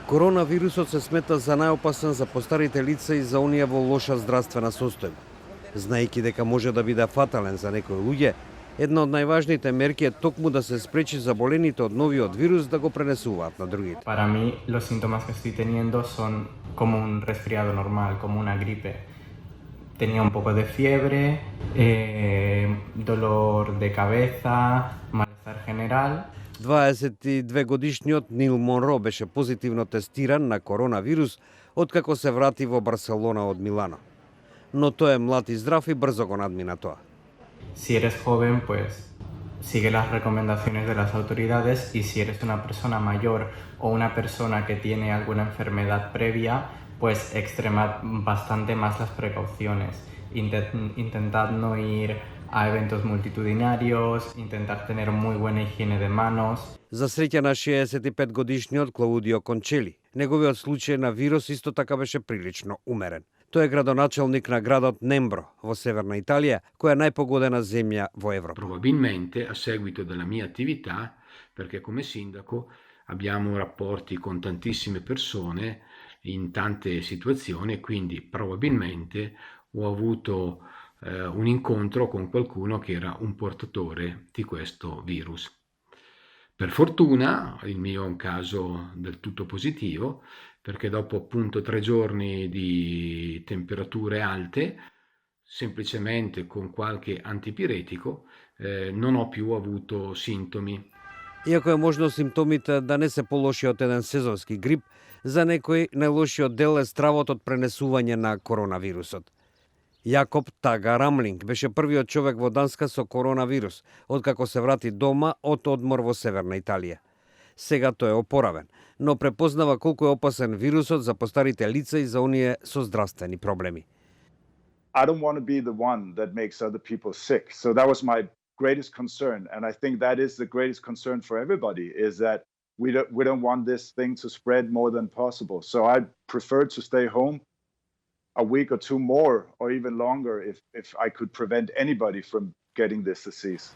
Коронавирусот се смета за најопасен за постарите лица и за оние во лоша здравствена состојба. Знаејќи дека може да биде фатален за некои луѓе, една од најважните мерки е токму да се спречи заболените од новиот вирус да го пренесуваат на другите. Para mí, los síntomas que estoy teniendo son como un resfriado normal, como una gripe. Tenía un poco de fiebre, dolor de cabeza, malestar general. 22 годишниот Нил Монро беше позитивно тестиран на коронавирус откако се врати во Барселона од Милано. Но тој е млад и здрав и брзо го надмина тоа. Si eres joven, pues sigue las recomendaciones de las autoridades, y si eres una persona mayor o una persona que tiene alguna enfermedad previa, pues extremad bastante más las precauciones. Intentad no ir a eventos multitudinarios, intentar tener muy buena higiene de manos. За среќа на 65 годишниот Клаудио Кончели, неговиот случај на вирус исто така беше прилично умерен. Тој е градоначелник на градот Нембро во северна Италија, која е најпогодена земја во Европа. Probabilmente a seguito della mia attività, perché come sindaco abbiamo rapporti con tantissime persone in tante situazioni e quindi probabilmente ho avuto un incontro con qualcuno che era un portatore di questo virus. Per fortuna il mio è un caso del tutto positivo, perché dopo appunto 3 giorni di temperature alte, semplicemente con qualche antipiretico, non ho più avuto sintomi. Иако е можно симптомите да не се полоши од еден сезонски грип, за некој најлошиот дел е стравот од пренесување на коронавирусот. Јакоб Тага Рамлинг беше првиот човек во Данска со коронавирус, откако се врати дома од одмор во северна Италија. Сега тој е опоравен, но препознава колку е опасен вирусот за постарите лица и за оние со здравствени проблеми. I don't want to be the one that makes other people sick. So that was my greatest concern. And I think that is the greatest concern for everybody, is that we don't want this thing to spread more than possible. So I prefer to stay home a week or two more, or even longer, if I could prevent anybody from getting this disease.